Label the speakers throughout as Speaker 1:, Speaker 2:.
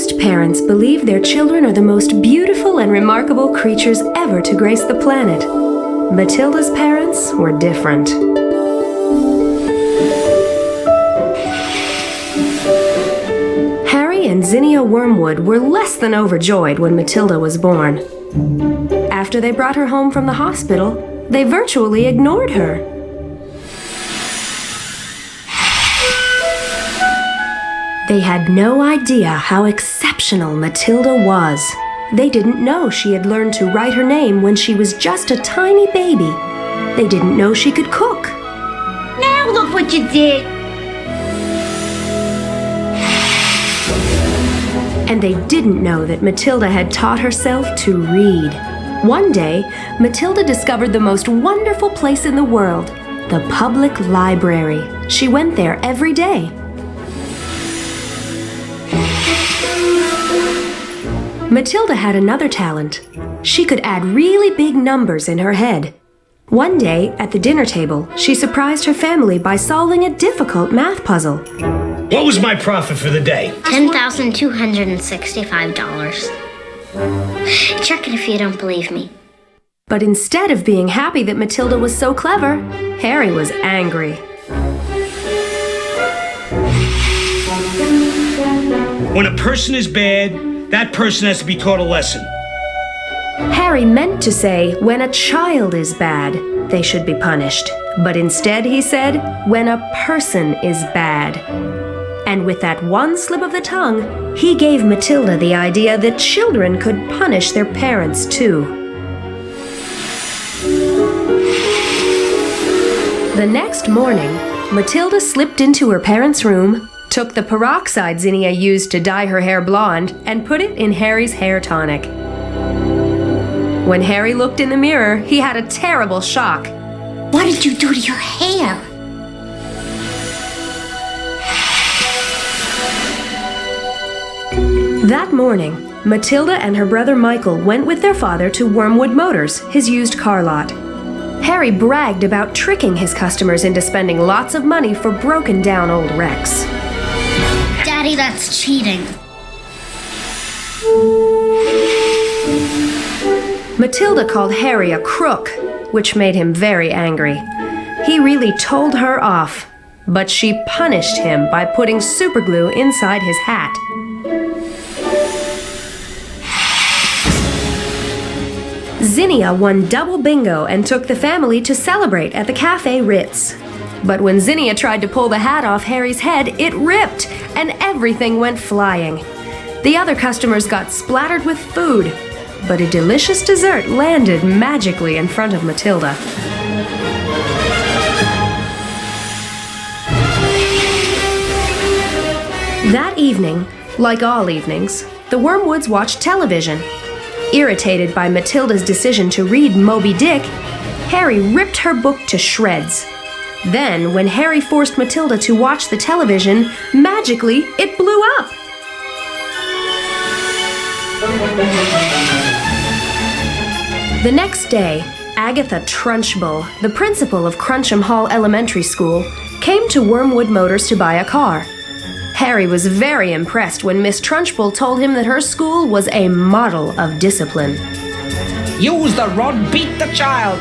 Speaker 1: Most parents believe their children are the most beautiful and remarkable creatures ever to grace the planet. Matilda's parents were different. Harry and Zinnia Wormwood were less than overjoyed when Matilda was born. After they brought her home from the hospital, they virtually ignored her. They had no idea how exceptional Matilda was. They didn't know she had learned to write her name when she was just a tiny baby. They didn't know she could cook.
Speaker 2: Now look what you did!
Speaker 1: And they didn't know that Matilda had taught herself to read. One day, Matilda discovered the most wonderful place in the world, the public library. She went there every day. Matilda had another talent. She could add really big numbers in her head. One day, at the dinner table, she surprised her family by solving a difficult math puzzle.
Speaker 3: What was my profit for the day?
Speaker 2: $10,265. Check it if you don't believe me.
Speaker 1: But instead of being happy that Matilda was so clever, Harry was angry.
Speaker 3: When a person is bad, that person has to be taught a lesson.
Speaker 1: Harry meant to say, when a child is bad, they should be punished. But instead he said, when a person is bad. And with that one slip of the tongue, he gave Matilda the idea that children could punish their parents too. The next morning, Matilda slipped into her parents' room, took the peroxide Zinnia used to dye her hair blonde, and put it in Harry's hair tonic. When Harry looked in the mirror, he had a terrible shock.
Speaker 2: What did you do to your hair?
Speaker 1: That morning, Matilda and her brother Michael went with their father to Wormwood Motors, his used car lot. Harry bragged about tricking his customers into spending lots of money for broken-down old wrecks.
Speaker 2: Daddy, that's cheating.
Speaker 1: Matilda called Harry a crook, which made him very angry. He really told her off, but she punished him by putting superglue inside his hat. Zinnia won double bingo and took the family to celebrate at the Café Ritz. But when Zinnia tried to pull the hat off Harry's head, it ripped, and everything went flying. The other customers got splattered with food, but a delicious dessert landed magically in front of Matilda. That evening, like all evenings, the Wormwoods watched television. Irritated by Matilda's decision to read Moby Dick, Harry ripped her book to shreds. Then, when Harry forced Matilda to watch the television, magically, it blew up. The next day, Agatha Trunchbull, the principal of Cruncham Hall Elementary School, came to Wormwood Motors to buy a car. Harry was very impressed when Miss Trunchbull told him that her school was a model of discipline.
Speaker 4: Use the rod, beat the child.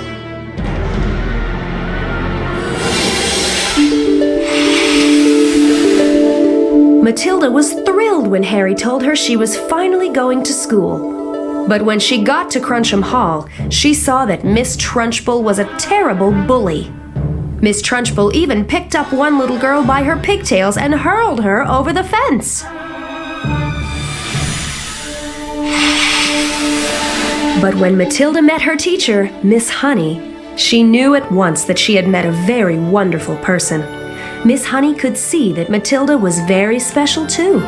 Speaker 1: Matilda was thrilled when Harry told her she was finally going to school. But when she got to Cruncham Hall, she saw that Miss Trunchbull was a terrible bully. Miss Trunchbull even picked up one little girl by her pigtails and hurled her over the fence. But when Matilda met her teacher, Miss Honey, she knew at once that she had met a very wonderful person. Miss Honey could see that Matilda was very special too.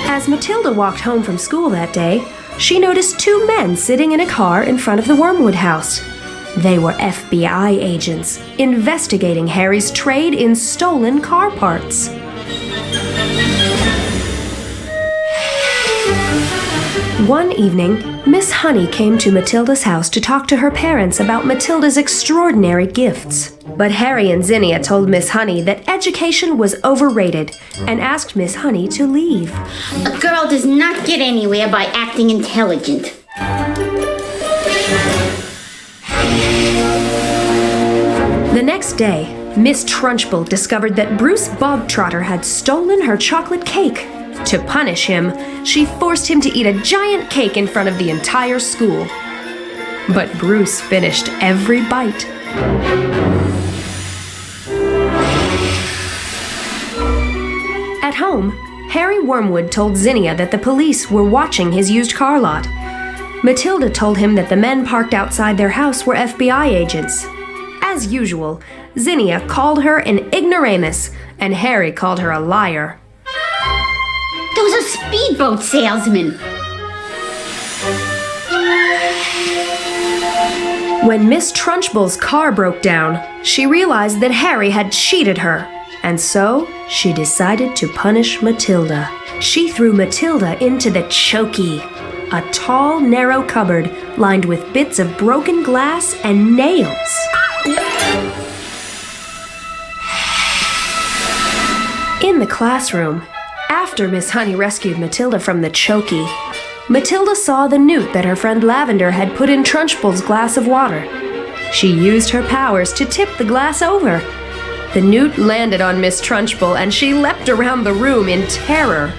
Speaker 1: As Matilda walked home from school that day, she noticed two men sitting in a car in front of the Wormwood house. They were FBI agents, investigating Harry's trade in stolen car parts. One evening, Miss Honey came to Matilda's house to talk to her parents about Matilda's extraordinary gifts. But Harry and Zinnia told Miss Honey that education was overrated and asked Miss Honey to leave.
Speaker 2: A girl does not get anywhere by acting intelligent.
Speaker 1: The next day, Miss Trunchbull discovered that Bruce Bogtrotter had stolen her chocolate cake. To punish him, she forced him to eat a giant cake in front of the entire school. But Bruce finished every bite. At home, Harry Wormwood told Zinnia that the police were watching his used car lot. Matilda told him that the men parked outside their house were FBI agents. As usual, Zinnia called her an ignoramus, and Harry called her a liar.
Speaker 2: Those are speedboat salesmen.
Speaker 1: When Miss Trunchbull's car broke down, she realized that Harry had cheated her, and so she decided to punish Matilda. She threw Matilda into the Chokey, a tall, narrow cupboard lined with bits of broken glass and nails. In the classroom, after Miss Honey rescued Matilda from the Chokey, Matilda saw the newt that her friend Lavender had put in Trunchbull's glass of water. She used her powers to tip the glass over. The newt landed on Miss Trunchbull and she leapt around the room in terror.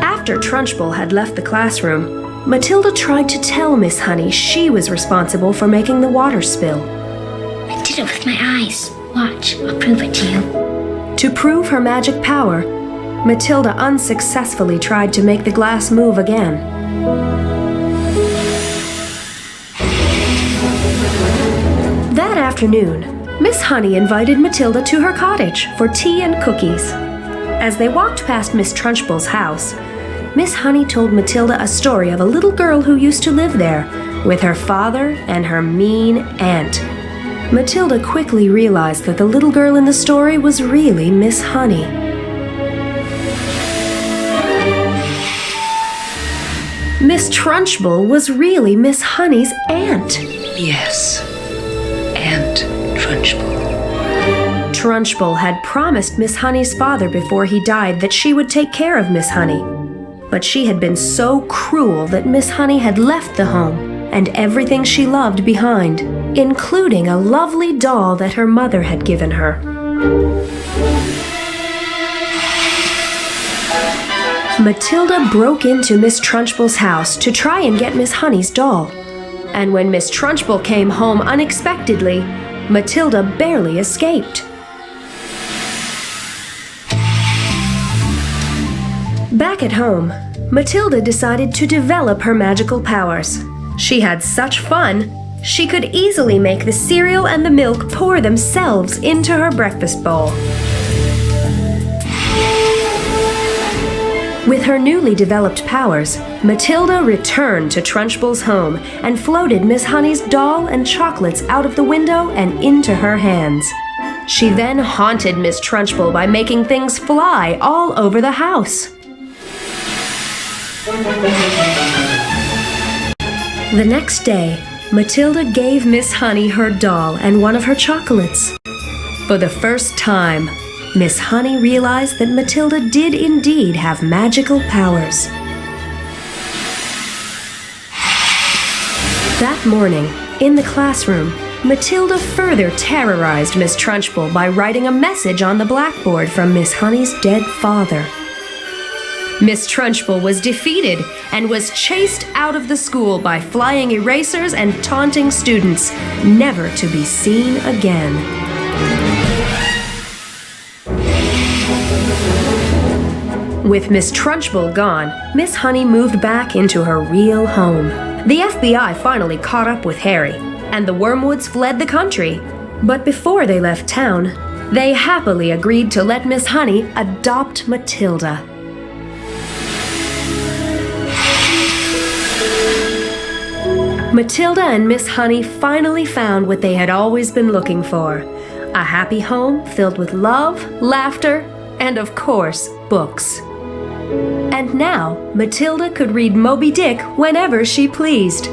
Speaker 1: After Trunchbull had left the classroom, Matilda tried to tell Miss Honey she was responsible for making the water spill.
Speaker 2: I did it with my eyes. Watch, I'll prove it to you.
Speaker 1: To prove her magic power, Matilda unsuccessfully tried to make the glass move again. That afternoon, Miss Honey invited Matilda to her cottage for tea and cookies. As they walked past Miss Trunchbull's house, Miss Honey told Matilda a story of a little girl who used to live there with her father and her mean aunt. Matilda quickly realized that the little girl in the story was really Miss Honey. Miss Trunchbull was really Miss Honey's aunt.
Speaker 5: Yes, Aunt Trunchbull.
Speaker 1: Trunchbull had promised Miss Honey's father before he died that she would take care of Miss Honey. But she had been so cruel that Miss Honey had left the home and everything she loved behind, including a lovely doll that her mother had given her. Matilda broke into Miss Trunchbull's house to try and get Miss Honey's doll. And when Miss Trunchbull came home unexpectedly, Matilda barely escaped. Back at home, Matilda decided to develop her magical powers. She had such fun, she could easily make the cereal and the milk pour themselves into her breakfast bowl. With her newly developed powers, Matilda returned to Trunchbull's home and floated Miss Honey's doll and chocolates out of the window and into her hands. She then haunted Miss Trunchbull by making things fly all over the house. The next day, Matilda gave Miss Honey her doll and one of her chocolates. For the first time, Miss Honey realized that Matilda did indeed have magical powers. That morning, in the classroom, Matilda further terrorized Miss Trunchbull by writing a message on the blackboard from Miss Honey's dead father. Miss Trunchbull was defeated and was chased out of the school by flying erasers and taunting students, never to be seen again. With Miss Trunchbull gone, Miss Honey moved back into her real home. The FBI finally caught up with Harry, and the Wormwoods fled the country. But before they left town, they happily agreed to let Miss Honey adopt Matilda. Matilda and Miss Honey finally found what they had always been looking for: a happy home filled with love, laughter, and of course, books. And now, Matilda could read Moby Dick whenever she pleased.